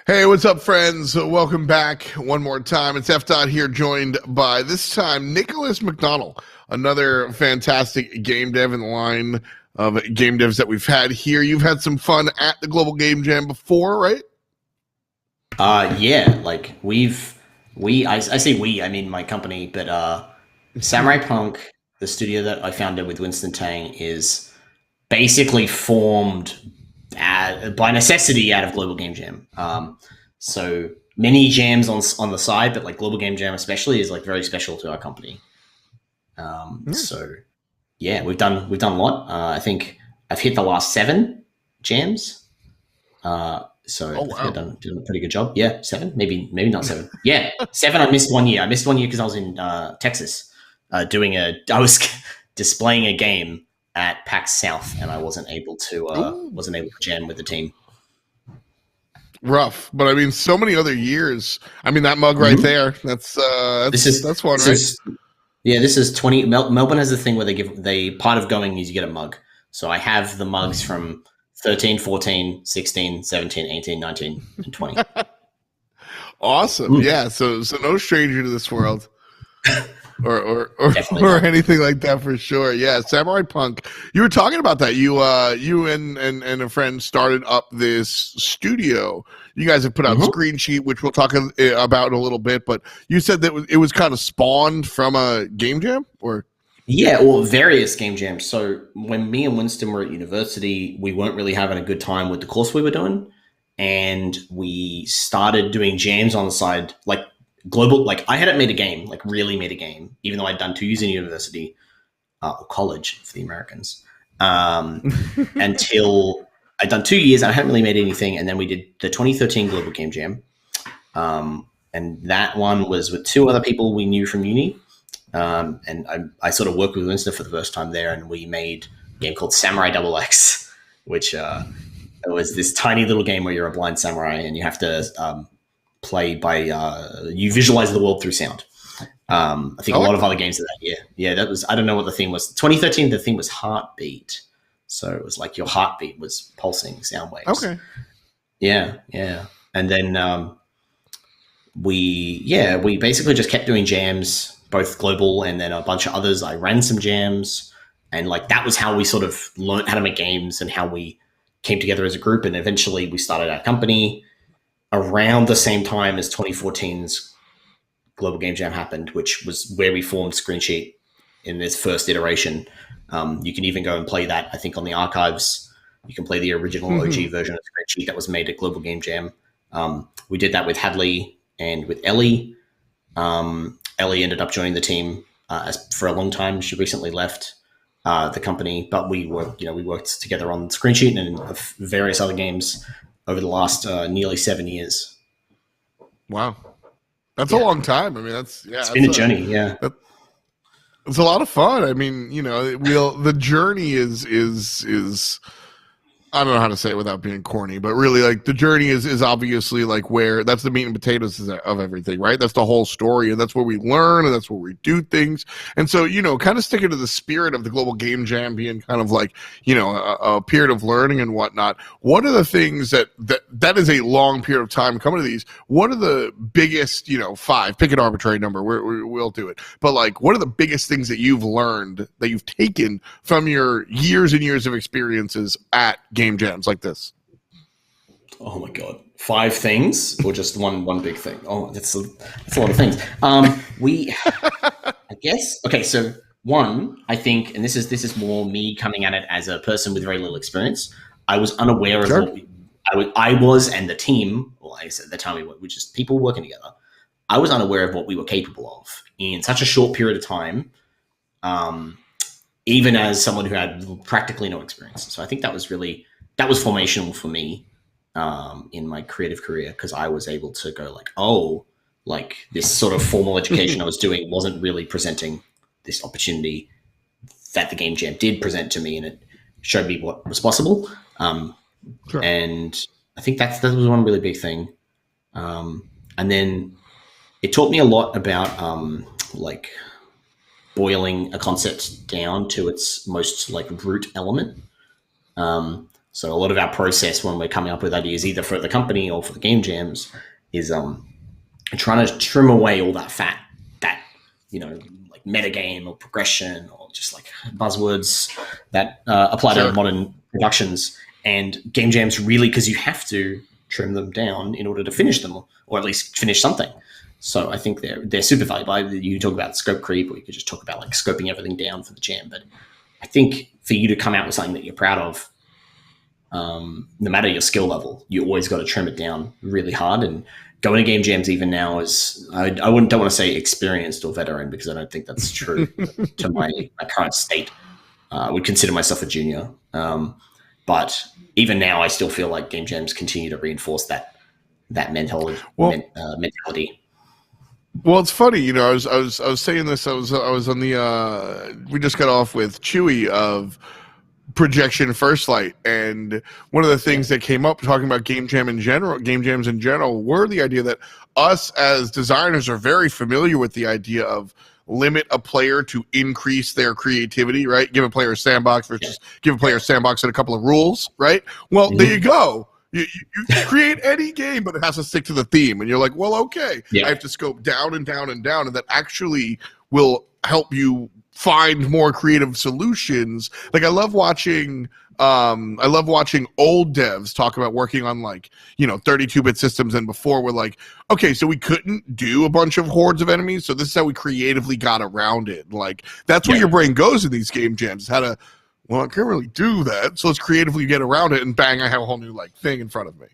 Hey, what's up, friends? Welcome back one more time. It's F. Dot here, joined by this time Nicholas McDonnell, another fantastic game dev in the line of game devs that we've had here. You've had some fun at the Global Game Jam before, right? Yeah, like I say we, I mean my company, but Samurai Punk, the studio that I founded with Winston Tang, is basically formed by necessity out of Global Game Jam. So many jams on the side, but like Global Game Jam especially is like very special to our company. So yeah, we've done a lot. I think I've hit the last 7 jams. So Oh, I think I've wow. done a pretty good job. Yeah, 7, maybe not 7. Yeah, 7. I missed 1 year. I missed 1 year because I was in Texas I was displaying a game at PAX South, and I wasn't able Ooh, to jam with the team. rough. But I mean, so many other years. I mean, that mug right Mm-hmm. there, This is that's one, this right? is yeah, this is 20. Melbourne has a thing where they part of going is you get a mug. So I have the mugs from 13, 14, 16, 17, 18, 19, and 20. Awesome. Mm, Yeah, so no stranger to this world. or definitely or not. anything like that for sure. Yeah, Samurai Punk. You were talking about that. You and a friend started up this studio. You guys have put out Mm-hmm. ScreenCheat, which we'll talk about in a little bit. But you said that it was kind of spawned from a game jam, or Yeah, or various game jams. So when me and Winston were at university, we weren't really having a good time with the course we were doing, and we started doing jams on the side, like global. Like I hadn't made a game, like really made a game, even though I'd done 2 years in university or college for the Americans. Um, until I'd done 2 years, I hadn't really made anything, and then we did the 2013 Global Game Jam, and that one was with 2 other people we knew from uni. And I sort of worked with Winston for the first time there, and we made a game called Samurai Double X, which it was this tiny little game where you're a blind samurai and you have to play by you visualize the world through sound. I think I a lot like of that. other games of that year. Yeah, that was, I don't know what the theme was. 2013, the theme was heartbeat. So it was like your heartbeat was pulsing sound waves. Okay. Yeah, yeah. And then we basically just kept doing jams, both global and then a bunch of others. I ran some jams, and like that was how we sort of learned how to make games and how we came together as a group. And eventually we started our company around the same time as 2014's Global Game Jam happened, which was where we formed ScreenCheat in its first iteration. You can even go and play that, I think, on the archives. You can play the original OG version of ScreenCheat that was made at Global Game Jam. We did that with Hadley and with Ellie. Ellie ended up joining the team for a long time. She recently left the company, but we worked together on ScreenCheat and various other games over the last nearly 7 years. Wow, that's a Yeah, long time. I mean, it's been a journey. Yeah. that, it's a lot of fun. I mean, the journey is I don't know how to say it without being corny, but really, like, the journey is obviously like where that's the meat and potatoes of everything, right? That's the whole story, and that's where we learn, and that's where we do things. And so, kind of sticking to the spirit of the Global Game Jam being kind of like, a period of learning and whatnot. What are the things that is a long period of time coming to these? What are the biggest, 5? Pick an arbitrary number. We'll do it. But like, what are the biggest things that you've learned that you've taken from your years and years of experiences at game jams like this? Oh my god, 5 things or just one big thing? Oh, that's a lot of things. I guess, okay. So one, I think, and this is more me coming at it as a person with very little experience. I was unaware of Sure. what I was and the team. Well, I guess at the time we were just people working together. I was unaware of what we were capable of in such a short period of time. Um, Even as someone who had practically no experience. So I think that was formational for me in my creative career, because I was able to go like, oh, like this sort of formal education I was doing wasn't really presenting this opportunity that the game jam did present to me, and it showed me what was possible. Sure. And I think that was one really big thing. And then it taught me a lot about like boiling a concept down to its most like root element. So a lot of our process when we're coming up with ideas, either for the company or for the game jams, is trying to trim away all that fat, that like metagame or progression or just like buzzwords that apply to modern productions. And game jams really, because you have to trim them down in order to finish them, or at least finish something. So I think they're super valuable. You talk about scope creep, or you could just talk about like scoping everything down for the jam. But I think for you to come out with something that you're proud of, no matter your skill level, you always got to trim it down really hard. And going to game jams even now is, I don't want to say experienced or veteran, because I don't think that's true to my current state. I would consider myself a junior. But even now, I still feel like game jams continue to reinforce that mentality. Mentality. Well, it's funny, I was saying this. I was on the. We just got off with Chewy of Projection First Light, and one of the things that came up talking about game jams in general, were the idea that us as designers are very familiar with the idea of limit a player to increase their creativity, right? Give a player a sandbox versus give a player a sandbox and a couple of rules, right? Well, there you go. You create any game, but it has to stick to the theme. And you're like, well, okay, I have to scope down and down and down, and that actually will help you find more creative solutions. Like I love watching old devs talk about working on 32-bit systems, and before we're like, okay, so we couldn't do a bunch of hordes of enemies, so this is how we creatively got around it. Like that's where your brain goes in these game jams, how to, well, I can't really do that, so let's creatively get around it, and bang, I have a whole new thing in front of me.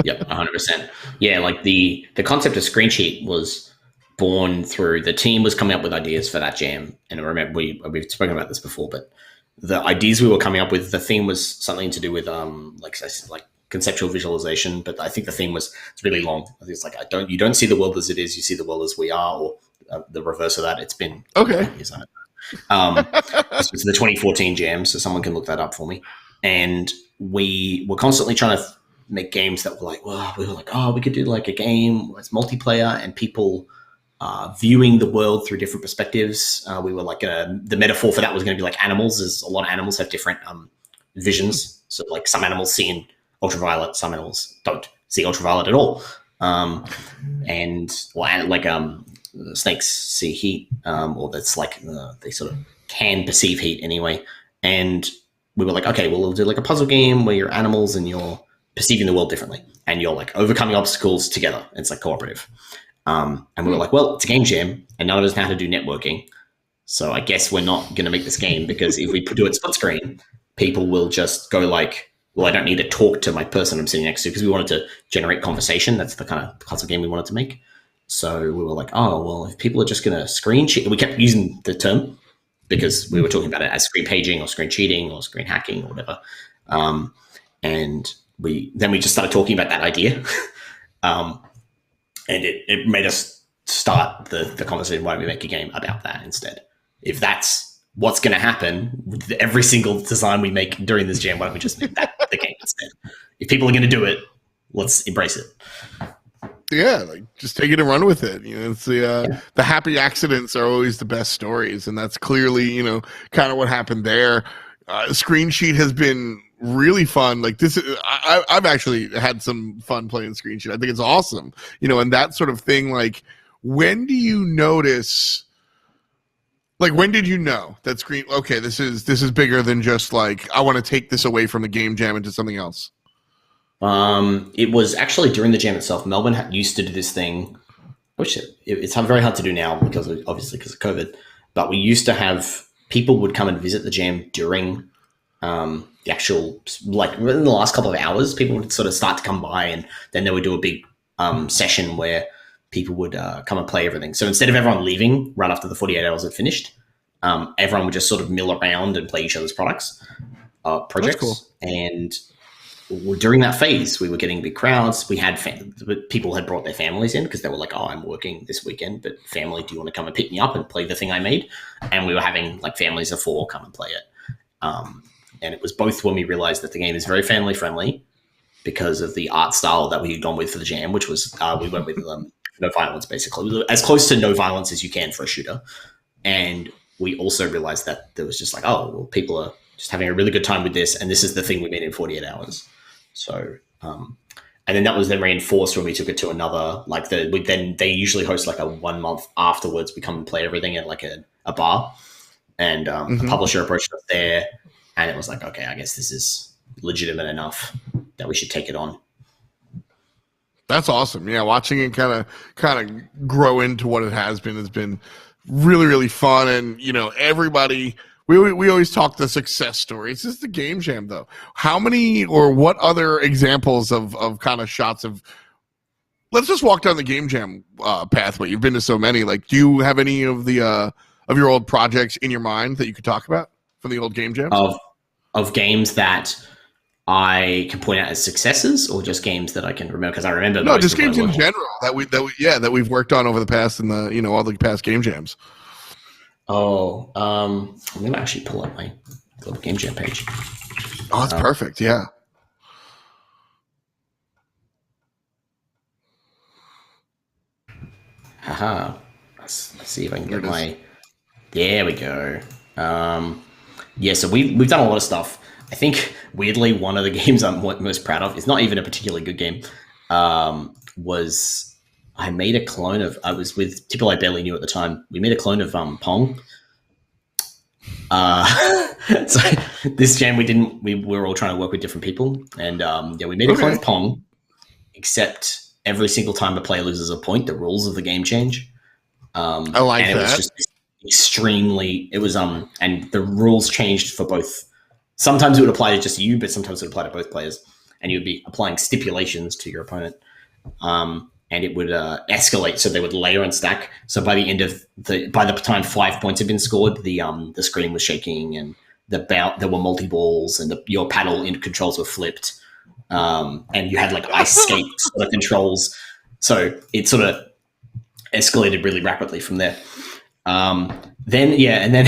Yeah, 100%. Yeah, like the concept of ScreenCheat was born through the team was coming up with ideas for that jam. And I remember we've spoken about this before, but the ideas we were coming up with, the theme was something to do with like conceptual visualization. But I think the theme was, it's really long. It's like, you don't see the world as it is, you see the world as we are, or the reverse of that. It's been okay. Years, it's the 2014 jam, so someone can look that up for me. And we were constantly trying to make games that were like, we could do like a game that's multiplayer and people viewing the world through different perspectives. We were like, the metaphor for that was going to be like animals, as a lot of animals have different visions. So like some animals see in ultraviolet, some animals don't see ultraviolet at all. Snakes see heat, or that's like they sort of can perceive heat anyway. And we were like, okay, well, we'll do like a puzzle game where you're animals and you're perceiving the world differently, and you're like overcoming obstacles together. It's like cooperative. And we were like, well, it's a game jam, and none of us know how to do networking. So I guess we're not going to make this game, because if we do it split screen, people will just go like, well, I don't need to talk to my person I'm sitting next to, because we wanted to generate conversation. That's the kind of puzzle game we wanted to make. So we were like, oh, well, if people are just going to screen cheat, we kept using the term because we were talking about it as screen paging or screen cheating or screen hacking or whatever. And we just started talking about that idea. And it made us start the conversation, why don't we make a game about that instead? If that's what's going to happen with every single design we make during this jam, why don't we just make that the game instead? If people are going to do it, let's embrace it. Yeah, like just take it and run with it. It's the happy accidents are always the best stories, and that's clearly kind of what happened there. ScreenCheat has been really fun. Like this, I've actually had some fun playing ScreenCheat. I think it's awesome. And that sort of thing. Like, when do you notice? Like, when did you know that okay, this is bigger than just like, I want to take this away from the game jam into something else? It was actually during the jam itself. Melbourne used to do this thing, which it's very hard to do now because of COVID. But we used to have people would come and visit the jam during the actual, like in the last couple of hours. People would sort of start to come by, and then they would do a big session where people would come and play everything. So instead of everyone leaving right after the 48 hours had finished, everyone would just sort of mill around and play each other's projects. That's cool. And during that phase, we were getting big crowds. We had people had brought their families in because they were like, "Oh, I'm working this weekend, but family, do you want to come and pick me up and play the thing I made?" And we were having like families of 4 come and play it. And it was both when we realized that the game is very family friendly because of the art style that we had gone with for the jam, which was we went with no violence, basically, as close to no violence as you can for a shooter. And we also realized that there was just like, oh, well, people are just having a really good time with this, and this is the thing we made in 48 hours. So, and then that was then reinforced when we took it to another, like then they usually host like a 1 month afterwards. We come and play everything at like a bar, and a publisher approached us there, and it was like, okay, I guess this is legitimate enough that we should take it on. That's awesome. Yeah, watching it kind of grow into what it has been really, really fun. And everybody, we always talk the success stories. This is the Game Jam, though. How many or what other examples of kind of shots of? Let's just walk down the Game Jam pathway. You've been to so many. Like, do you have any of the of your old projects in your mind that you could talk about from the old Game Jams? Of games that I can point out as successes, or just games that I can remember? Because I remember just games in general that we've worked on over the past in the all the past Game Jams. I'm gonna actually pull up my Global Game Jam page. Oh, that's perfect. Yeah. Haha. Let's see if I can get my. There we go. So we've done a lot of stuff. I think weirdly one of the games I'm most proud of, it's not even a particularly good game, was I made a clone of, I was with people I barely knew at the time. We made a clone of Pong. So this jam we were all trying to work with different people, and we made a clone of Pong, except every single time a player loses a point, the rules of the game change. I like that. It was just extremely, and the rules changed for both. Sometimes it would apply to just you, but sometimes it would apply to both players, and you'd be applying stipulations to your opponent. And it would escalate, so they would layer and stack. So by the end of by the time 5 points had been scored, the screen was shaking, and there were multi balls, and your paddle controls were flipped, and you had like ice skate sort of controls. So it sort of escalated really rapidly from there. Then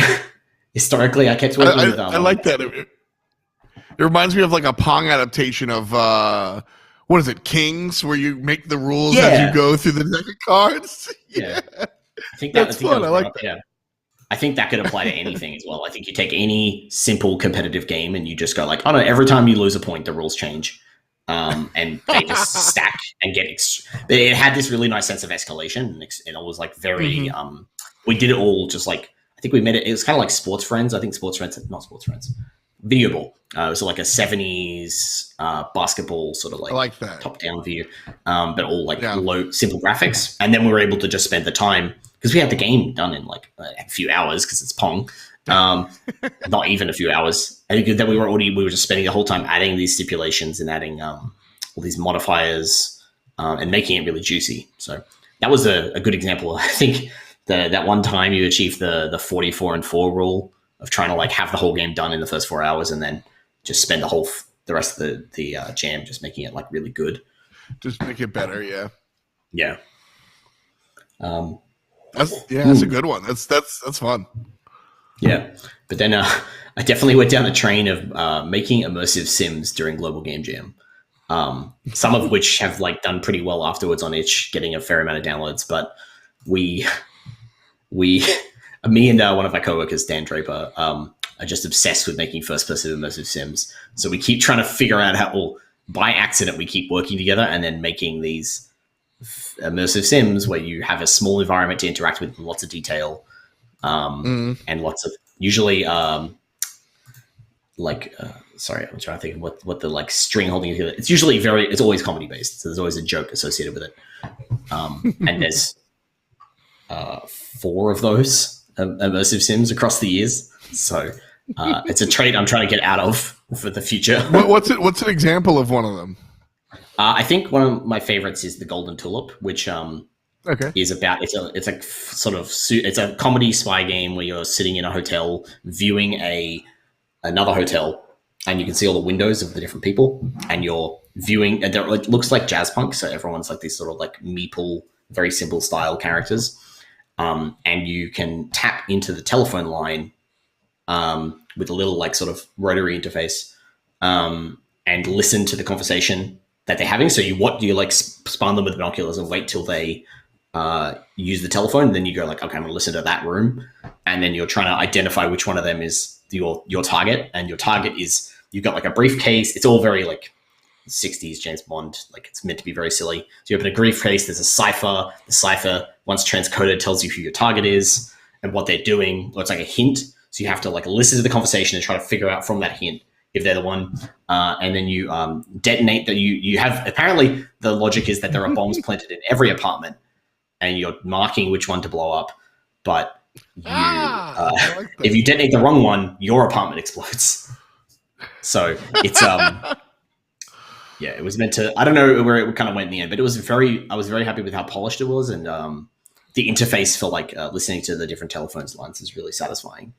historically, I kept working with. I like that. It reminds me of like a Pong adaptation of what is it, Kings, where you make the rules as you go through the deck of cards. Yeah, I think that's fun. I like that. Yeah. I think that could apply to anything as well. I think you take any simple competitive game and you just go like, oh no, every time you lose a point, the rules change, and they just stack and get. It had this really nice sense of escalation, and it was like very. We did it all just like. I think we made it. It was kind of like Sports Friends. I think not Sports Friends. Video Ball. It was like a 70s basketball sort of like that top-down view, but all like low, simple graphics. And then we were able to just spend the time because we had the game done in like a few hours because it's Pong. Not even a few hours. I think that we were just spending the whole time adding these stipulations and adding all these modifiers and making it really juicy. So that was a good example. I think. That one time you achieved the 44-4 rule of trying to like have the whole game done in the first 4 hours and then just spend the rest of the jam just making it like really good. Just make it better, yeah. Yeah. That's a good one. That's fun. Yeah, but then I definitely went down a train of making immersive sims during Global Game Jam. Some of which have like done pretty well afterwards on itch, getting a fair amount of downloads, but me and one of our coworkers, Dan Draper, are just obsessed with making first-person immersive sims. So we keep trying to figure out how, or by accident, we keep working together and then making these immersive sims where you have a small environment to interact with, lots of detail, and lots of usually sorry, I'm trying to think of what the like string holding together. It's usually it's always comedy based, so there's always a joke associated with it, and there's 4 of those immersive sims across the years. So it's a trait I'm trying to get out of for the future. What's an example of one of them? I think one of my favorites is the Golden Tulip, which is about it's a comedy spy game where you're sitting in a hotel viewing another hotel, and you can see all the windows of the different people, and you're viewing. And it looks like jazz punk, so everyone's like these sort of like meeple, very simple style characters. And you can tap into the telephone line with a little like sort of rotary interface and listen to the conversation that they're having. So you like spawn them with binoculars and wait till they use the telephone. And then you go like, okay, I'm going to listen to that room. And then you're trying to identify which one of them is your target, and your target is you've got like a briefcase. It's all very like 60s James Bond, like it's meant to be very silly. So you open a briefcase, there's a cipher. The cipher, once transcoded, tells you who your target is and what they're doing, or it's like a hint. So you have to like listen to the conversation and try to figure out from that hint if they're the one. And then you detonate that. You have, apparently the logic is that there are bombs planted in every apartment and you're marking which one to blow up. But if you detonate the wrong one, your apartment explodes. So it's yeah, it was meant to. I don't know where it kind of went in the end, but it was I was very happy with how polished it was, and the interface for like listening to the different telephones lines is really satisfying.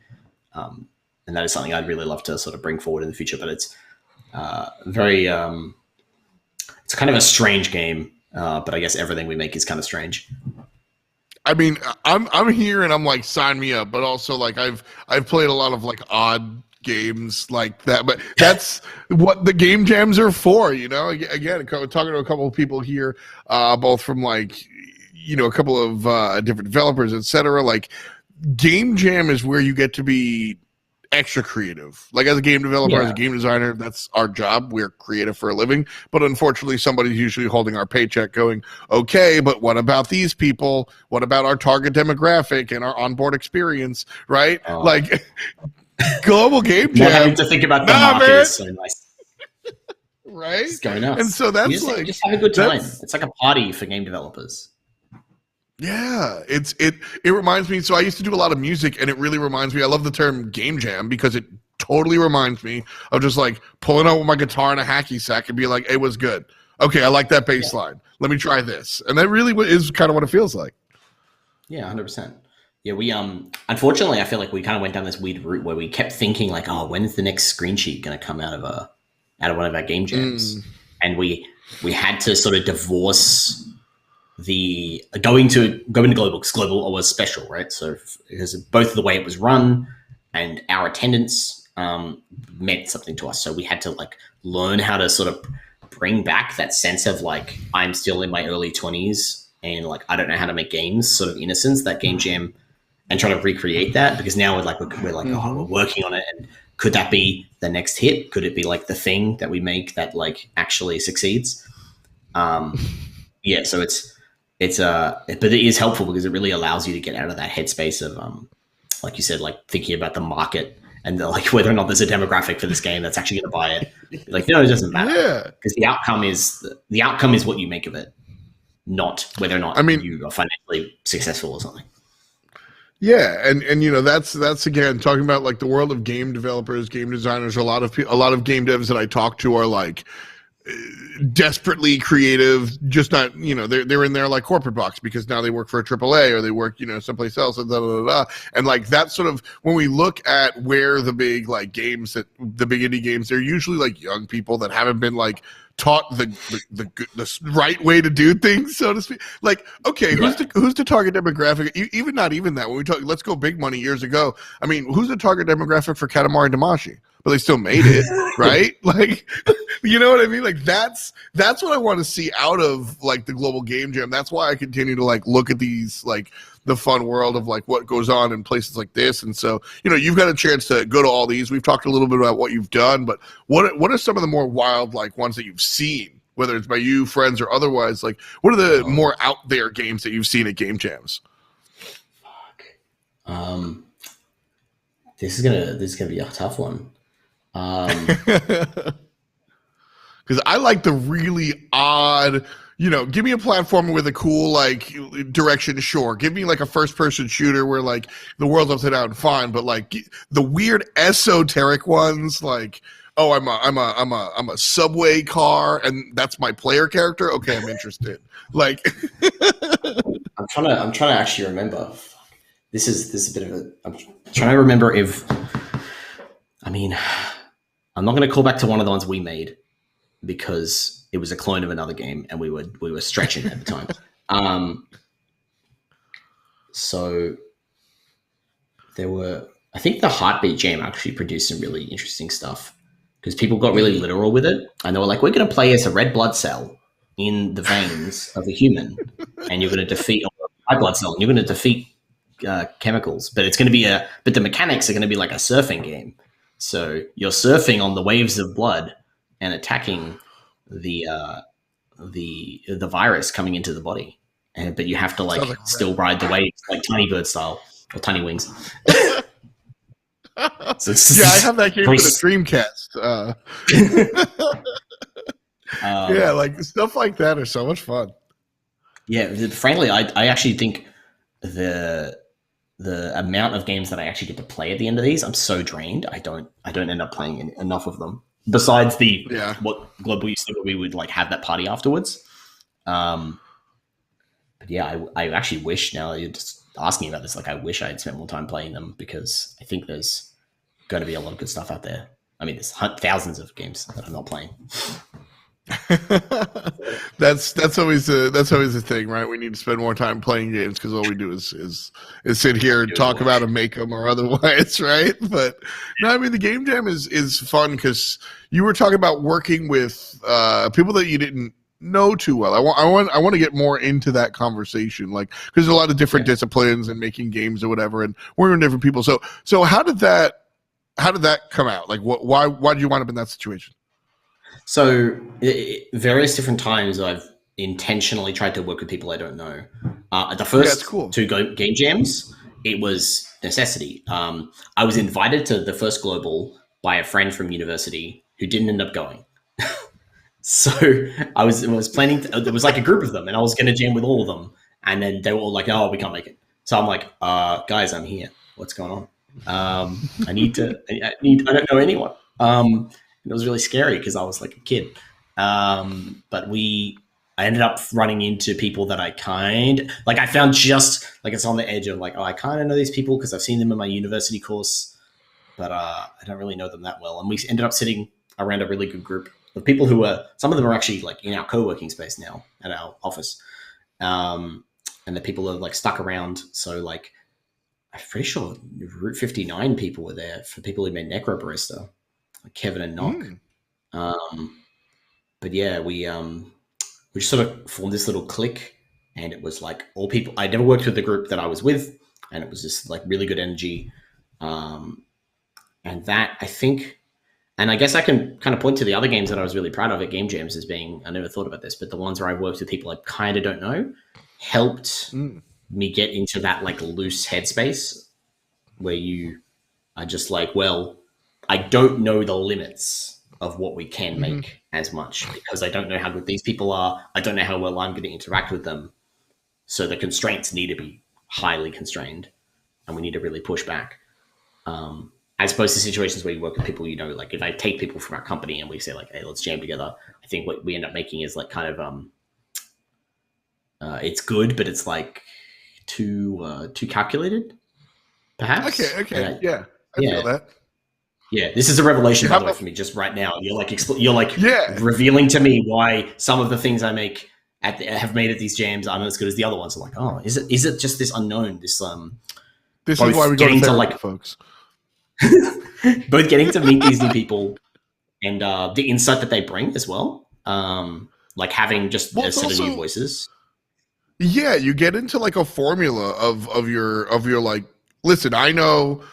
And that is something I'd really love to sort of bring forward in the future. But it's very, it's kind of a strange game. But I guess everything we make is kind of strange. I mean, I'm here and I'm like, sign me up. But also, like, I've played a lot of like odd games like that, but that's what the game jams are for, you know. Again, talking to a couple of people here, both from like, you know, a couple of different developers, etc. Like, game jam is where you get to be extra creative. Like, as a game developer, as a game designer, that's our job. We're creative for a living, but unfortunately somebody's usually holding our paycheck going, okay, but what about these people? What about our target demographic and our onboard experience, right? Like, global game jam. Not having to think about the market is so nice. Right? It's going nuts. And so that's just have a good time. It's like a party for game developers. Yeah, it reminds me. So I used to do a lot of music, and it really reminds me. I love the term game jam because it totally reminds me of just like pulling out with my guitar in a hacky sack and be like, "It was good. Okay, I like that bass line. Let me try this." And that really is kind of what it feels like. Yeah, 100%. Yeah, we unfortunately I feel like we kind of went down this weird route where we kept thinking like, oh, when is the next ScreenCheat going to come out of one of our game jams? And we had to sort of divorce the going into global, because global was special, right? So because both the way it was run and our attendance meant something to us, so we had to like learn how to sort of bring back that sense of like, I'm still in my early 20s and like I don't know how to make games, sort of innocence, that game jam. And try to recreate that, because now we're like, oh, we're working on it. And could that be the next hit? Could it be like the thing that we make that like actually succeeds? Yeah, so but it is helpful because it really allows you to get out of that headspace of, like you said, like thinking about the market and like whether or not there's a demographic for this game that's actually going to buy it. Like, no, it doesn't matter, because the outcome is what you make of it, not whether or not you are financially successful or something. Yeah, and you know, that's again talking about like the world of game developers, game designers. A lot of game devs that I talk to are like desperately creative, just not, you know, they're in their like corporate box because now they work for a AAA or they work, you know, someplace else, and and like that sort of, when we look at where the big like games, that the big indie games, they're usually like young people that haven't been like taught the right way to do things, so to speak. Like, okay, who's the target demographic? Even not even that. When we talk, let's go big money years ago. I mean, who's the target demographic for Katamari Damacy? But they still made it, right? Like, you know what I mean? Like, that's what I want to see out of like the global game jam. That's why I continue to like look at these, like the fun world of like what goes on in places like this. And so, you know, you've got a chance to go to all these. We've talked a little bit about what you've done, but what are some of the more wild like ones that you've seen, whether it's by you, friends, or otherwise? Like, what are the more out there games that you've seen at game jams? This is gonna be a tough one. Because I like the really odd, you know, give me a platformer with a cool like direction, sure. Give me like a first person shooter where like the world's upside down, fine. But like the weird esoteric ones, like, oh, I'm a subway car and that's my player character. Okay, I'm interested. Like, I'm trying to actually remember. This is a bit of a. I'm trying to remember if. I mean, I'm not going to call back to one of the ones we made because it was a clone of another game and we were stretching at the time. So there were, I think the Heartbeat Jam actually produced some really interesting stuff because people got really literal with it, and they were like, we're going to play as a red blood cell in the veins of a human, and you're going to defeat a white blood cell, and you're going to defeat chemicals, but it's going to be but the mechanics are going to be like a surfing game. So you're surfing on the waves of blood and attacking the virus coming into the body, but you have to like still ride the waves like tiny bird style or tiny wings. So I have that game for the Dreamcast. Yeah, like stuff like that are so much fun. Yeah, frankly, I actually think the amount of games that I actually get to play at the end of these, I'm so drained. I don't end up playing enough of them. Besides what Global used to do, we would like have that party afterwards. But yeah, I actually wish, now you're just asking about this, like I wish I had spent more time playing them, because I think there's going to be a lot of good stuff out there. I mean, there's thousands of games that I'm not playing. that's always the thing, right? We need to spend more time playing games, because all we do is sit here and talk about them, make them, or otherwise, right? But no, I mean, the game jam is fun, because you were talking about working with people that you didn't know too well. I want to get more into that conversation, like, because there's a lot of different disciplines and making games or whatever, and working with different people. So how did that come out? Like, why did you wind up in that situation? So, various different times I've intentionally tried to work with people I don't know. The first two game jams, it was necessity. I was invited to the first global by a friend from university who didn't end up going. So I was planning to, there was like a group of them, and I was going to jam with all of them. And then they were all like, "Oh, we can't make it." So I'm like, "Guys, I'm here. What's going on? I don't know anyone." It was really scary because I was like a kid. But I ended up running into people that I found just like, it's on the edge of like, oh, I kind of know these people because I've seen them in my university course, but I don't really know them that well. And we ended up sitting around a really good group of people who some of them are actually like in our co-working space now at our office. And the people are like stuck around. So like, I'm pretty sure Route 59 people were there for people who made Necro Barista. Like Kevin and Nock. But yeah, we just sort of formed this little clique, and it was like all people. I never worked with the group that I was with, and it was just like really good energy. And that, I think, and I guess I can kind of point to the other games that I was really proud of at Game Jams as being, I never thought about this, but the ones where I worked with people I kind of don't know helped me get into that like loose headspace where you are just like, well, I don't know the limits of what we can make as much, because I don't know how good these people are. I don't know how well I'm going to interact with them. So the constraints need to be highly constrained, and we need to really push back. As opposed to situations where you work with people, you know, like if I take people from our company and we say like, hey, let's jam together, I think what we end up making is like kind of, it's good, but it's like too calculated, perhaps. Okay. Yeah. I feel that. Yeah, this is a revelation, by the way, for me just right now. You're like revealing to me why some of the things I make have made at these jams aren't as good as the other ones. I'm like, oh, is it just this unknown? This is why we go to therapy, folks. Both getting to meet these new people and the insight that they bring as well. Like having just a set of new voices. Yeah, you get into like a formula of your like, listen, I know.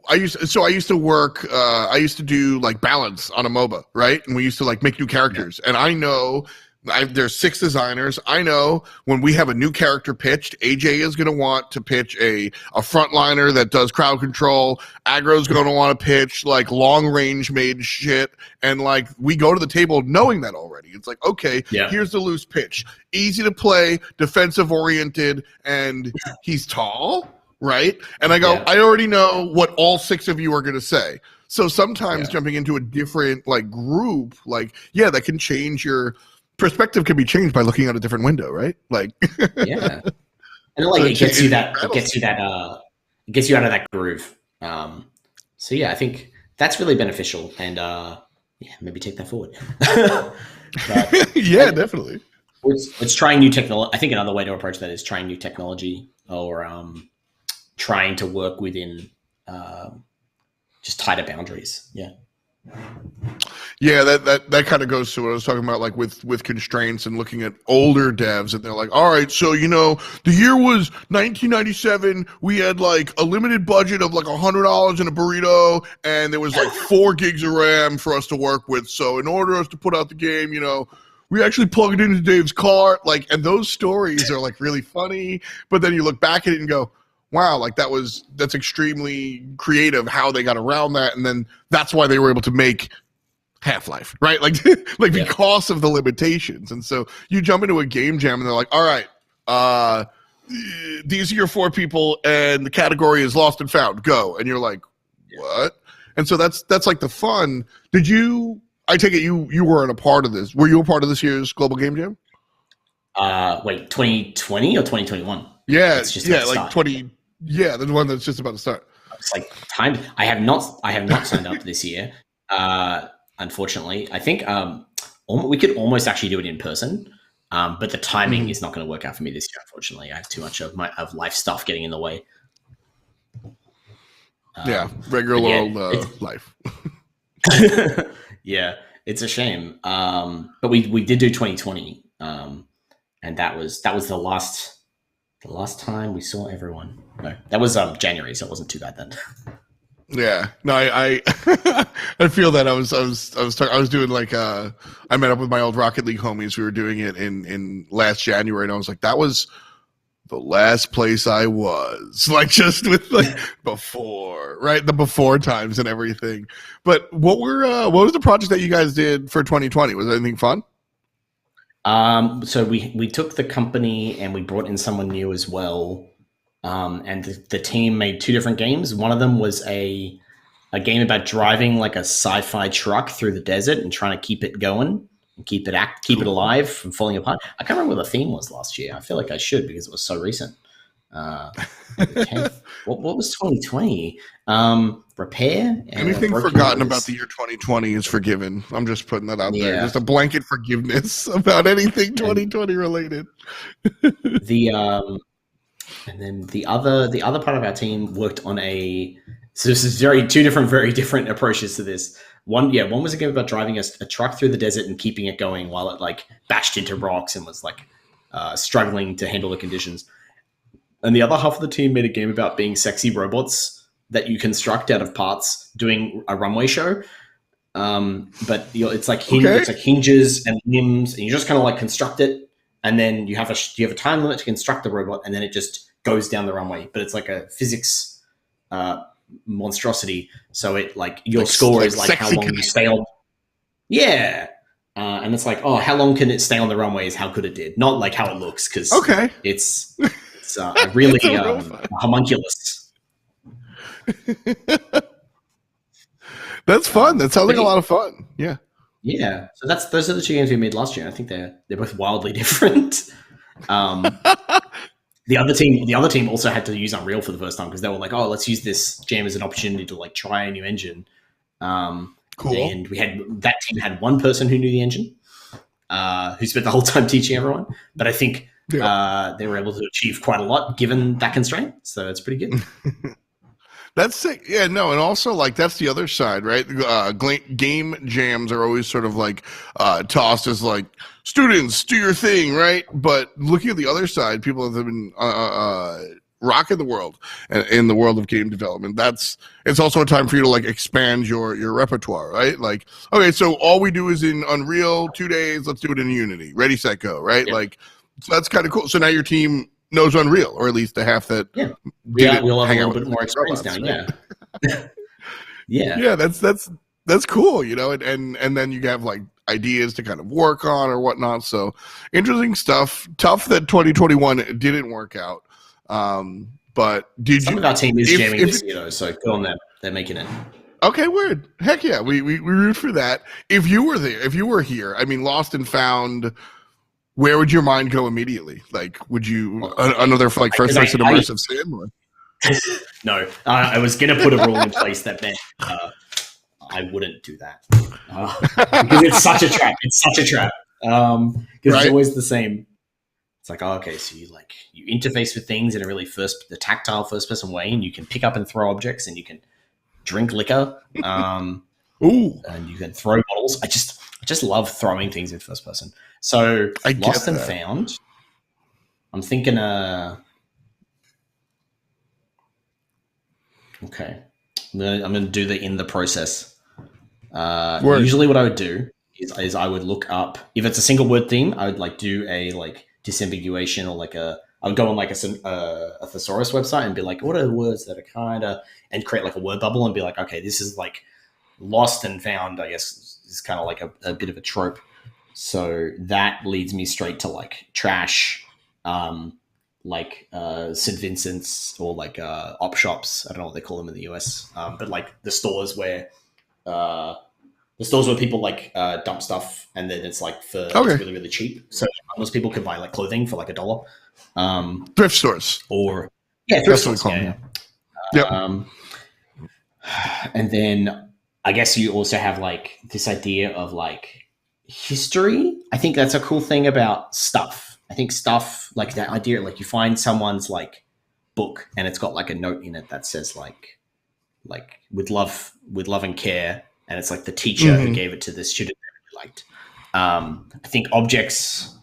I used to work. I used to do like balance on a MOBA, right? And we used to like make new characters. And I know there's 6 designers. I know when we have a new character pitched, AJ is going to want to pitch a frontliner that does crowd control. Aggro's going to want to pitch like long range made shit. And like we go to the table knowing that already. It's like, okay, here's the loose pitch. Easy to play, defensive oriented, and he's tall. Right. And I go, I already know what all 6 of you are going to say. So sometimes jumping into a different like group, like, that can change your perspective, can be changed by looking out a different window. Right. Like, and like, so it gets you out of that groove. So yeah, I think that's really beneficial, and maybe take that forward. But, definitely. It's trying new technology. I think another way to approach that is trying new technology, or trying to work within just tighter boundaries. Yeah, that kind of goes to what I was talking about, like with constraints and looking at older devs, and they're like, all right, so the year was 1997. We had like a limited budget of like $100 in a burrito, and there was like 4 gigs of RAM for us to work with. So in order for us to put out the game, we actually plugged it into Dave's car, like, and those stories are like really funny. But then you look back at it and go, wow, like that's extremely creative how they got around that, and then that's why they were able to make Half-Life, right? Like because of the limitations. And so you jump into a game jam and they're like, all right, these are your 4 people and the category is lost and found, go. And you're like, what? And so that's like the fun. I take it you weren't a part of this. Were you a part of this year's Global Game Jam? Wait, 2020 or 2021? Yeah, like 20. Yeah, the one that's just about to start. It's like time. I have not signed up this year. Unfortunately, I think we could almost actually do it in person, but the timing is not going to work out for me this year. Unfortunately, I have too much of life stuff getting in the way. Regular old life. Yeah, it's a shame. But we did do 2020, and that was the last time we saw everyone. No, that was January, so it wasn't too bad then. Yeah, no, I I feel that I was doing like I met up with my old Rocket League homies. We were doing it in last January, and I was like, that was the last place I was, like just with like before, right? The before times and everything. But what was the project that you guys did for 2020? Was there anything fun? So we took the company and we brought in someone new as well. And the team made 2 different games. One of them was a game about driving like a sci-fi truck through the desert and trying to keep it going and keep it alive from falling apart. I can't remember what the theme was last year. I feel like I should because it was so recent. What was 2020? Repair? Anything forgotten about the year 2020 is forgiven. I'm just putting that out there. Just a blanket forgiveness about anything 2020 related. And then the other part of our team worked on so this is very different approaches to this. One was a game about driving a truck through the desert and keeping it going while it like bashed into rocks and was like struggling to handle the conditions. And the other half of the team made a game about being sexy robots that you construct out of parts doing a runway show. But it's like hinges and limbs, and you just kind of like construct it. And then you have a time limit to construct the robot, and then it just goes down the runway. But it's like a physics monstrosity. So it like your score is like how long you stay on. Yeah, and it's like, oh, how long can it stay on the runway is how good it did, not like how it looks, because it's really homunculus. That's fun. That sounds like a lot of fun. Yeah. Yeah, so those are the 2 games we made last year. I think they're both wildly different. The other team also had to use Unreal for the first time because they were like, "Oh, let's use this jam as an opportunity to like try a new engine." Cool. And that team had one person who knew the engine, who spent the whole time teaching everyone. But I think they were able to achieve quite a lot given that constraint. So it's pretty good. That's sick. Yeah, no, and also like that's the other side, right? Game jams are always sort of like tossed as like students do your thing, right? But looking at the other side, people have been rocking the world in the world of game development. It's also a time for you to like expand your repertoire, right? Like, okay, so all we do is in Unreal 2 days. Let's do it in Unity. Ready, set, go, right? Yeah. Like, so that's kind of cool. So now your team knows Unreal, or at least the half that we'll have a little bit more experience now. Right? Yeah, that's cool, and then you have like ideas to kind of work on or whatnot. So interesting stuff. Tough that 2021 didn't work out. But some of our team is jamming this year though, so go on them. They're making it. Okay, word. Heck yeah, we root for that. If you were here, I mean, Lost and Found. Where would your mind go immediately? Like, would you another like first-person immersive sim? Or? No, I was going to put a rule in place that meant I wouldn't do that because it's such a trap. It's such a trap because it's always the same. It's like, okay, so you interface with things in a really the tactile first-person way, and you can pick up and throw objects, and you can drink liquor. Ooh, and you can throw bottles. I just love throwing things in first person. So I get Lost and that. Found. I'm thinking. Okay, I'm gonna do the in the process. Word. Usually, what I would do is I would look up if it's a single word theme. I would like do a like disambiguation or like a. I would go on like a thesaurus website and be like, what are the words that are kind of, and create like a word bubble and be like, okay, this is like lost and found. I guess is kind of like a bit of a trope. So that leads me straight to like trash, like St. Vincent's or like op shops. I don't know what they call them in the US, but like uh, the stores where people like dump stuff and then it's like it's Okay. really really cheap. So most people can buy like clothing for like $1, Thrift stores. or yeah, thrift That's what we stores. call Yeah, them. yeah. Yep. And then I guess you also have like this idea of like history. I think that's a cool thing about stuff. I think stuff like that idea, like you find someone's like book and it's got like a note in it that says like with love and care, and it's like the teacher who gave it to the student that really liked. I think objects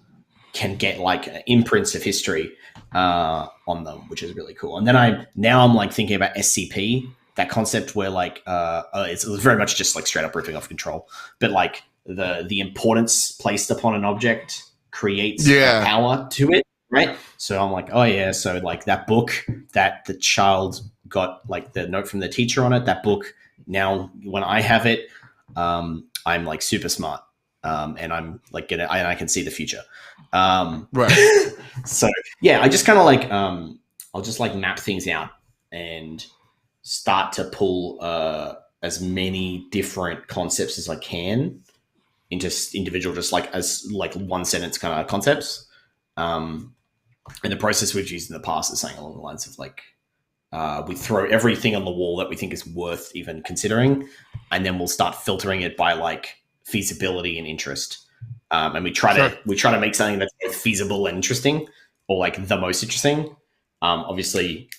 can get like imprints of history on them, which is really cool. And then I'm like thinking about SCP, that concept where like it's very much just like straight up ripping off Control, but like the importance placed upon an object creates a power to it, right? So I'm like, oh yeah, so like that book that the child got like the note from the teacher on it, that book now when I have it, I'm like super smart, and I'm like I can see the future. Right. So yeah, I just kind of like I'll just like map things out and start to pull as many different concepts as I can into individual, just like as like one sentence kind of concepts. And the process we've used in the past is saying along the lines of like we throw everything on the wall that we think is worth even considering, and then we'll start filtering it by like feasibility and interest. And we try to make something that's both feasible and interesting, or like the most interesting. Obviously,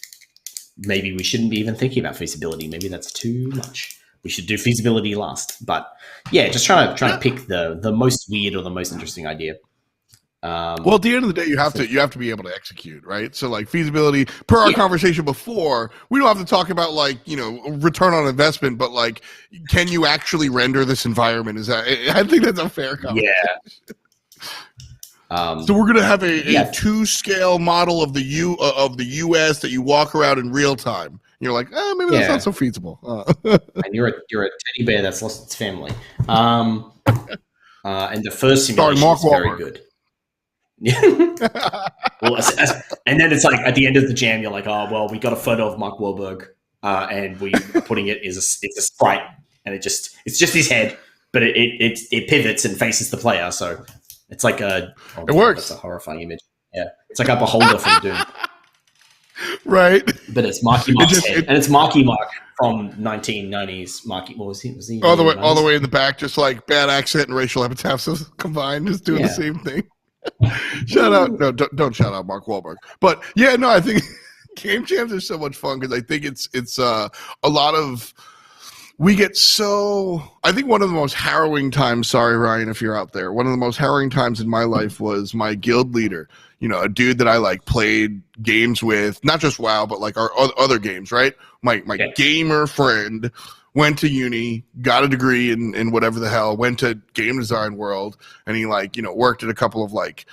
maybe we shouldn't be even thinking about feasibility. Maybe that's too much. We should do feasibility last. But yeah, just trying to pick the most weird or the most interesting idea. Well, at the end of the day, you have to be able to execute, right? So, like feasibility, per our conversation before, we don't have to talk about like return on investment, but like, can you actually render this environment? I think that's a fair conversation. Yeah. So we're gonna have a 2-scale model of the US that you walk around in real time. And you're like, maybe that's not so feasible. And you're a teddy bear that's lost its family. And the first simulation is very good. Well, and then it's like at the end of the jam, you're like, oh well, we got a photo of Mark Wahlberg, and we are putting it it's a sprite, and it's just his head, but it pivots and faces the player, so it's like it works. That's a horrifying image. Yeah, it's like a beholder from Doom, right? But it's Marky Mark's head, and it's Marky Mark from 1990s. Marky, what was he? Was he all the way in the back, just like bad accent and racial epithets combined, just doing the same thing. Shout out! No, don't shout out Mark Wahlberg. But yeah, no, I think game jams are so much fun because I think it's a lot of we get so. I think one of the most harrowing times. Sorry, Ryan, if you're out there. One of the most harrowing times in my life was my guild leader. A dude that I like played games with, not just WoW, but like our other games. Right, my gamer friend went to uni, got a degree in whatever the hell, went to game design world, and he worked at a couple of like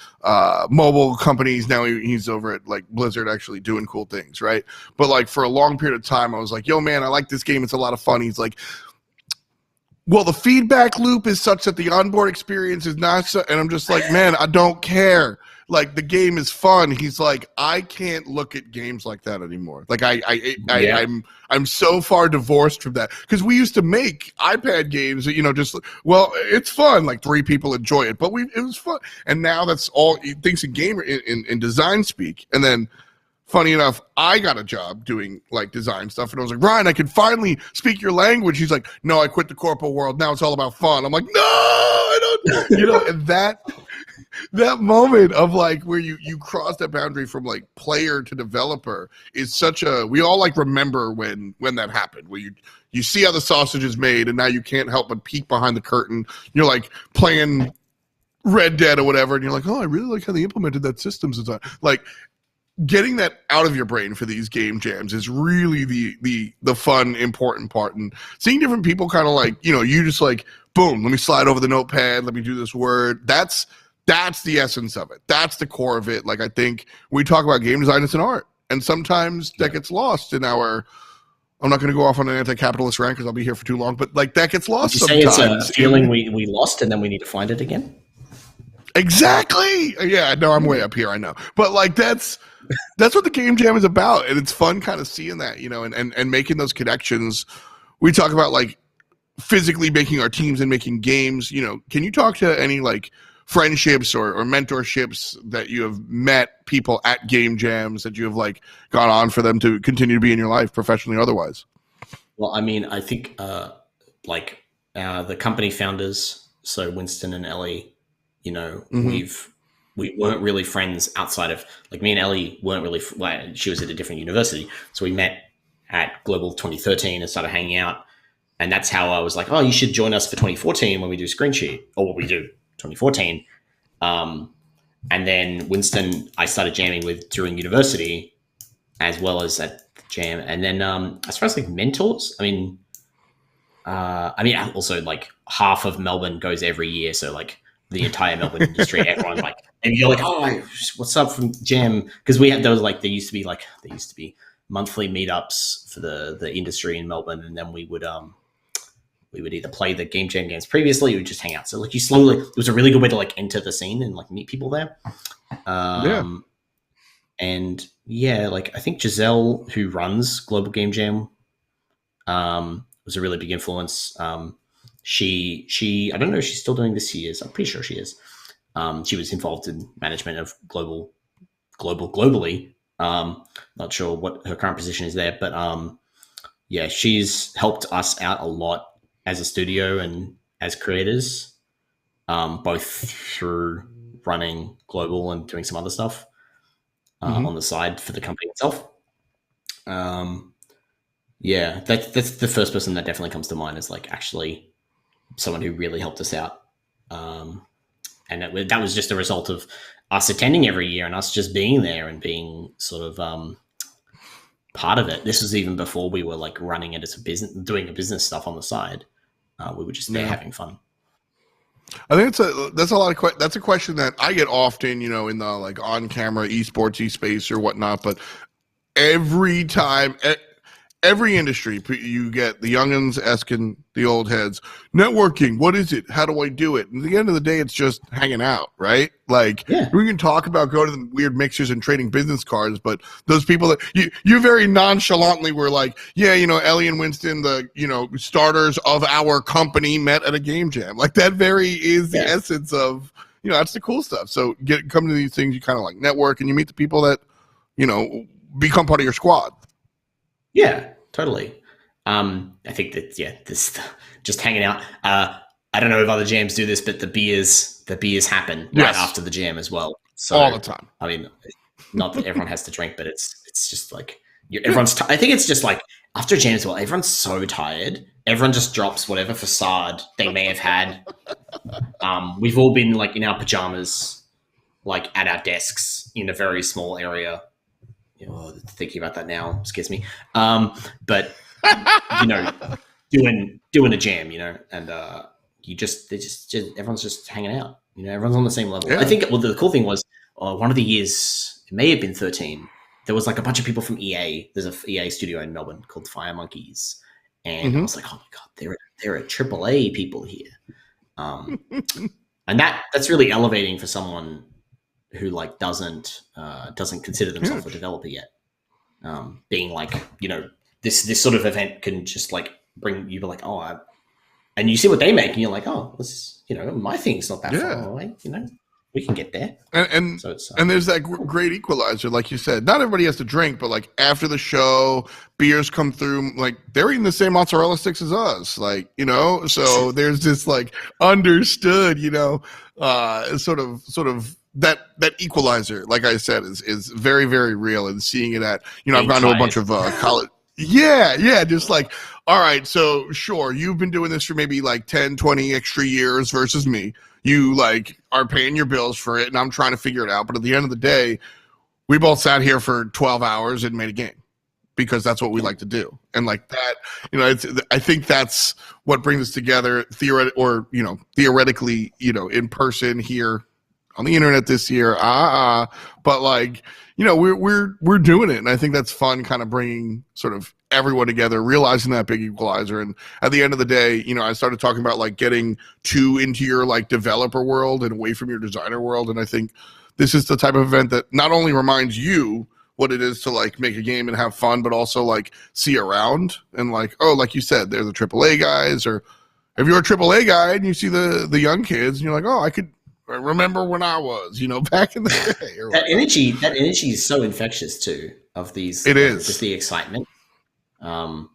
mobile companies. Now he's over at like Blizzard actually doing cool things, right? But like for a long period of time, I was like, yo man, I like this game. It's a lot of fun. He's like, well, the feedback loop is such that the onboard experience is not so, and I'm just like, man, I don't care. Like the game is fun. He's like, I can't look at games like that anymore. Like I'm so far divorced from that because we used to make iPad games that just it's fun. Like 3 people enjoy it, but it was fun. And now that's all he thinks in gamer in design speak. And then, funny enough, I got a job doing like design stuff, and I was like, Ryan, I can finally speak your language. He's like, no, I quit the corporate world. Now it's all about fun. I'm like, no, I don't. And that moment of like where you cross that boundary from like player to developer is such a, we all like remember when that happened, where you see how the sausage is made, and now you can't help but peek behind the curtain. You're like playing Red Dead or whatever, and you're like, oh, I really like how they implemented that systems design. Like, getting that out of your brain for these game jams is really the fun, important part. And seeing different people kind of like, you know, you just like, boom, let me slide over the notepad, let me do this word. That's the essence of it. That's the core of it. Like, I think when we talk about game design, it's an art. And sometimes that gets lost in our, I'm not going to go off on an anti-capitalist rant because I'll be here for too long, but like that gets lost sometimes. Say it's a feeling we lost and then we need to find it again? Exactly. Yeah, no, I'm way up here, I know. But like that's what the game jam is about. And it's fun kind of seeing that, you know, and making those connections. We talk about like physically making our teams and making games. You know, can you talk to any like friendships or mentorships that you have met people at game jams that you have like gone on for them to continue to be in your life professionally or otherwise? Well, I mean, I think the company founders, so Winston and Ellie, you know, we weren't really friends outside of, like, me and Ellie weren't really, she was at a different university. So we met at Global 2013 and started hanging out. And that's how I was like, oh, you should join us for 2014 when we do ScreenCheat, or what we do 2014. And then Winston, I started jamming with during university as well as at jam. And then as far as like mentors, I mean, also like half of Melbourne goes every year. So like the entire Melbourne industry, everyone like, and you're like, oh, what's up from jam? Because we had those, like, there used to be monthly meetups for the industry in Melbourne. And then we would either play the game jam games previously, or we'd just hang out. So like it was a really good way to like enter the scene and like meet people there. And yeah, like I think Giselle, who runs Global Game Jam, was a really big influence. She I don't know if she's still doing this year's. I'm pretty sure she is. She was involved in management of globally. Not sure what her current position is there, but yeah, she's helped us out a lot as a studio and as creators, both through running global and doing some other stuff on the side for the company itself. Yeah, that's the first person that definitely comes to mind as like actually someone who really helped us out. And that was just a result of us attending every year and us just being there and being sort of part of it. This was even before we were like running it as a business, doing a business stuff on the side. We were just there having fun. I think that's a question that I get often, you know, in the like on camera esportsy space or whatnot. But every time, every industry, you get the youngins asking the old heads, networking, what is it? How do I do it? And at the end of the day, it's just hanging out, right? Like, we can talk about going to the weird mixers and trading business cards, but those people that you very nonchalantly were like, yeah, you know, Ellie and Winston, the, you know, starters of our company met at a game jam. Like, that very is the essence of, you know, that's the cool stuff. So come to these things, you kind of like network and you meet the people that, you know, become part of your squad. Yeah, totally. I think that this just hanging out. I don't know if other jams do this, but the beers happen right after the jam as well. So all the time. I mean, not that everyone has to drink, but it's just like everyone's. I think it's just like after jam as well. Everyone's so tired. Everyone just drops whatever facade they may have had. We've all been like in our pajamas, like at our desks in a very small area. Thinking about that now scares me. But you know, doing a jam, you know, and everyone's just hanging out. You know, everyone's on the same level. Yeah. I think the cool thing was one of the years, it may have been 13. There was like a bunch of people from EA. There's a EA studio in Melbourne called Fire Monkeys, and I was like, oh my god, there are AAA people here, and that's really elevating for someone who like doesn't consider themselves a developer yet. Being like, you know, this sort of event can just like bring you like, and you see what they make and you're like, oh, this, you know, my thing's not that far away, you know, we can get there. And so it's, and there's that great equalizer, like you said, not everybody has to drink, but like after the show, beers come through, like they're eating the same mozzarella sticks as us, like, you know, so there's this like understood, you know, sort of that equalizer, like I said, is very, very real. And seeing it at, you know, I've gone to a bunch of college. Yeah, just like, all right, so sure, you've been doing this for maybe like 10, 20 extra years versus me. You like are paying your bills for it, and I'm trying to figure it out. But at the end of the day, we both sat here for 12 hours and made a game because that's what we like to do. And like that, I think that's what brings us together theoretically, in person here on the internet this year. But like, we're doing it. And I think that's fun, kind of bringing sort of everyone together, realizing that big equalizer. And at the end of the day, I started talking about like getting into your like developer world and away from your designer world. And I think this is the type of event that not only reminds you what it is to like make a game and have fun, but also like see around and like, oh, like you said, they're the AAA guys, or if you're a AAA guy and you see the young kids and you're like, oh, I could remember when I was, back in the day. That energy is so infectious too. Of these, it is just the excitement. So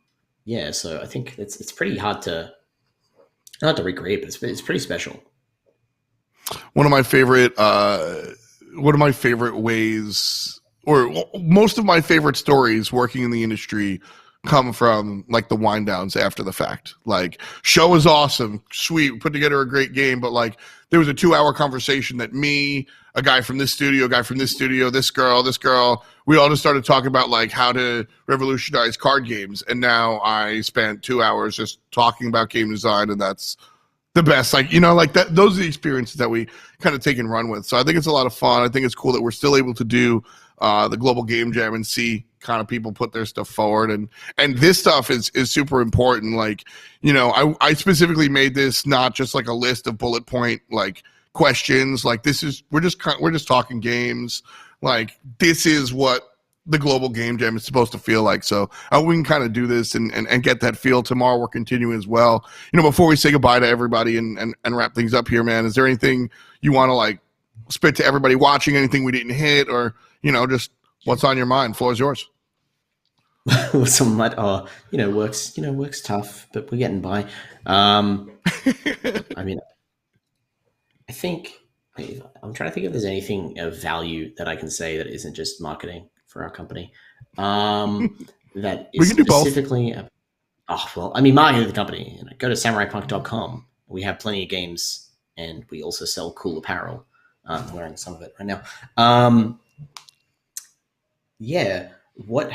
I think it's pretty hard to not to recreate, but it's pretty special. One of my favorite ways, or most of my favorite stories working in the industry come from like the wind downs after the fact. Like, show was awesome, sweet, put together a great game, but like there was a 2-hour conversation that me, a guy from this studio, this girl, we all just started talking about like how to revolutionize card games. And now I spent 2 hours just talking about game design, and that's the best. Like, like that, those are the experiences that we kind of take and run with. So I think it's a lot of fun. I think it's cool that we're still able to do the Global Game Jam and see kind of people put their stuff forward. And this stuff is super important. Like, I specifically made this not just like a list of bullet point like questions. Like, we're just talking games. Like, this is what the Global Game Jam is supposed to feel like. So we can kind of do this and get that feel. Tomorrow we're continuing as well. Before we say goodbye to everybody and wrap things up here, man, is there anything you want to like spit to everybody watching, anything we didn't hit, or, just what's on your mind? Floor is yours. Some mud, work's tough, but we're getting by. I mean, I think I'm trying to think if there's anything of value that I can say that isn't just marketing for our company. That is we can do specifically. Marketing of the company. Go to samuraipunk.com. We have plenty of games, and we also sell cool apparel. I'm wearing some of it right now. What?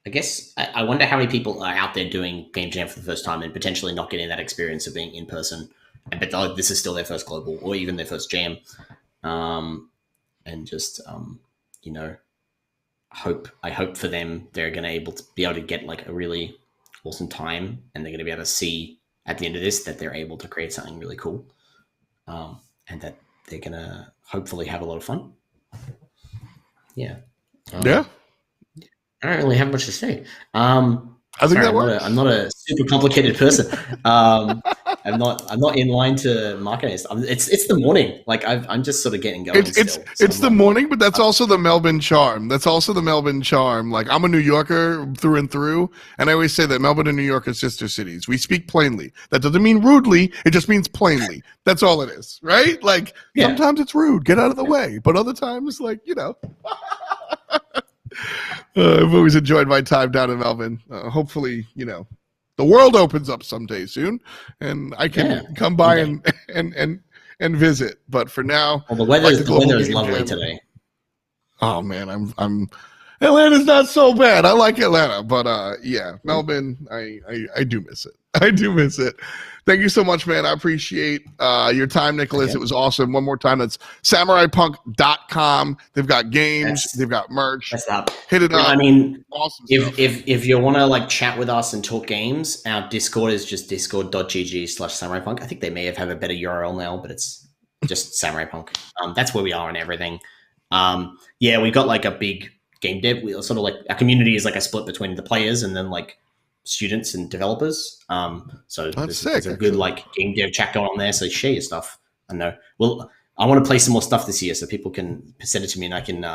I guess I wonder how many people are out there doing Game Jam for the first time and potentially not getting that experience of being in person. But this is still their first global or even their first jam. And just, I hope for them they're going to be able to get like a really awesome time, and they're going to be able to see at the end of this that they're able to create something really cool, and that they're going to hopefully have a lot of fun. Yeah. I don't really have much to say. I think that works. I'm not a super complicated person. I'm not in line to marketing stuff. It's the morning. Like I'm just sort of getting going. It's the morning, but that's also the Melbourne charm. Like, I'm a New Yorker through and through, and I always say that Melbourne and New York are sister cities. We speak plainly. That doesn't mean rudely. It just means plainly. That's all it is, right? Like, sometimes it's rude. Get out of the way. But other times, like, I've always enjoyed my time down in Melbourne. Hopefully, the world opens up someday soon, and I can come by and visit. But for now, the weather is lovely today. Oh man, I'm Atlanta's not so bad. I like Atlanta, but Melbourne, I do miss it. I do miss it. Thank you so much, man. I appreciate your time, Nicholas. Okay. It was awesome. One more time, that's samuraipunk.com. They've got games. They've got merch. Hit it up. I mean, awesome if you want to like chat with us and talk games, our Discord is just discord.gg/samuraipunk. I think they may have a better URL now, but it's just samuraipunk. That's where we are and everything. We've got like a big game dev. We sort of like our community is like a split between the players and then like students and developers. So there's a good like game dev chat going on there. So share your stuff. I know. Well, I want to play some more stuff this year so people can send it to me and I can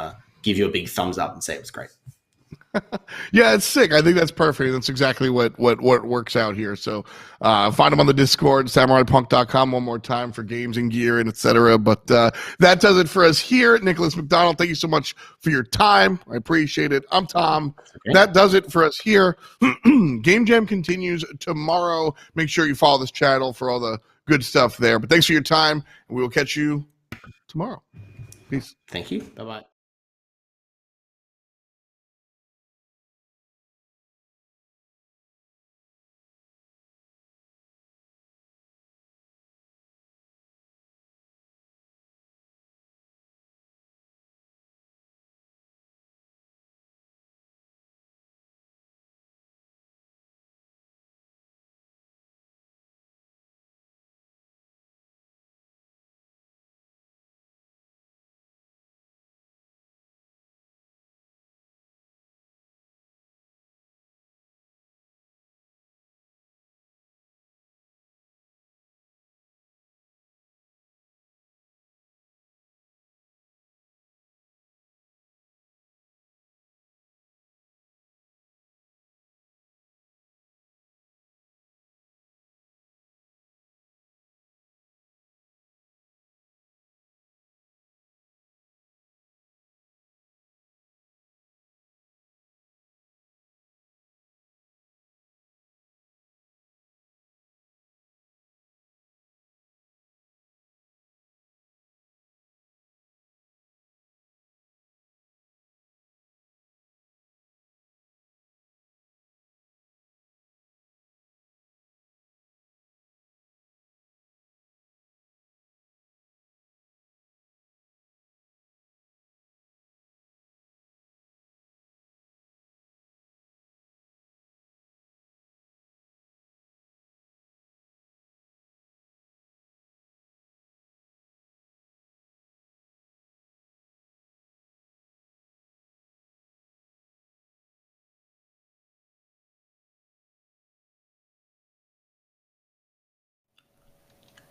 give you a big thumbs up and say it was great. Yeah, it's sick. I think that's perfect. That's exactly what works out here. So find them on the Discord, samuraipunk.com one more time for games and gear and etc. But that does it for us here. Nicholas McDonnell, thank you so much for your time. I appreciate it. I'm Tom. Okay. That does it for us here. Game Jam continues tomorrow. Make sure you follow this channel for all the good stuff there. But thanks for your time, and we will catch you tomorrow. Peace. Thank you. Bye-bye.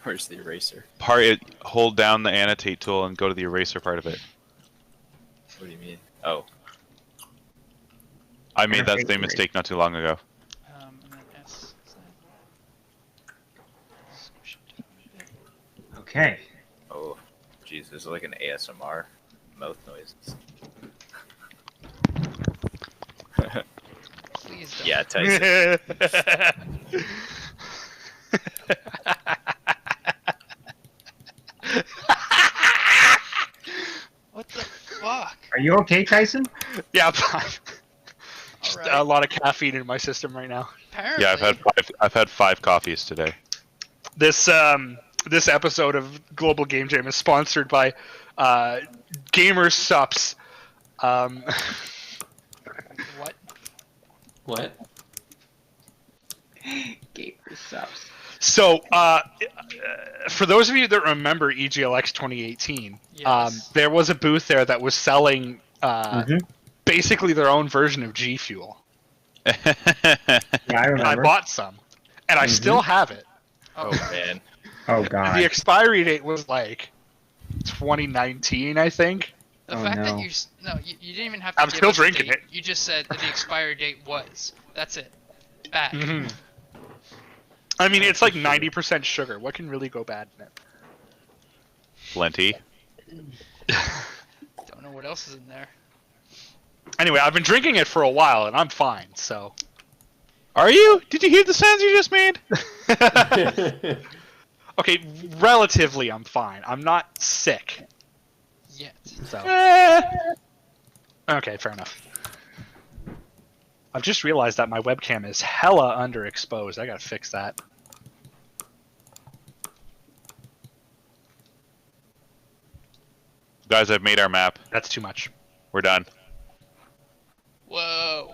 Where's the eraser? Hold down the annotate tool and go to the eraser part of it. What do you mean? Oh. I made that same mistake not too long ago. And then S. Okay. Oh. Jeez, there's like an ASMR mouth noises. Please don't. Yeah, Tyson. What the fuck? Are you okay, Tyson? Yeah, I'm fine. Just a lot of caffeine in my system right now. Apparently. Yeah, I've had 5 coffees today. This this episode of Global Game Jam is sponsored by Gamer Sups. What? What? Gamer Sups. So, for those of you that remember EGLX 2018, Yes. there was a booth there that was selling Mhm. basically their own version of G Fuel. Yeah, I remember. I bought some, and I still have it. Oh man. Oh god. The expiry date was like 2019, I think. The Oh, fact no. that you didn't even have to I'm give still us a drinking date. it. You just said that the expiry date was. That's it. Bad. Mhm. I mean, it's like 90% sugar. What can really go bad in it? Plenty. Don't know what else is in there. Anyway, I've been drinking it for a while, and I'm fine, so... Are you? Did you hear the sounds you just made? Okay, relatively I'm fine. I'm not sick, Yet. so... Okay, fair enough. I've just realized that my webcam is hella underexposed. I gotta fix that. Guys, I've made our map. That's too much. We're done. Whoa.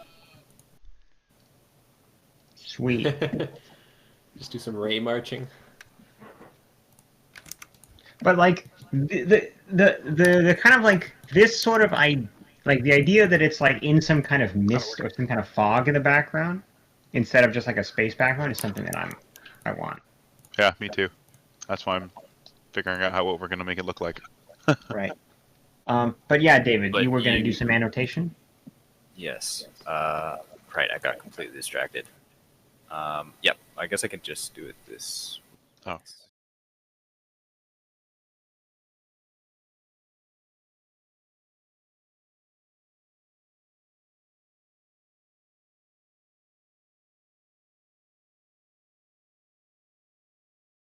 Sweet. Just do some ray marching. But like the kind of like this sort of like the idea that it's like in some kind of mist or some kind of fog in the background instead of just like a space background is something that I want. Yeah, me too. That's why I'm figuring out what we're gonna make it look like. Right. But yeah, David, But you were gonna you- do some annotation. Yes. Right, I got completely distracted. Yep, I guess I can just do it this. Oh.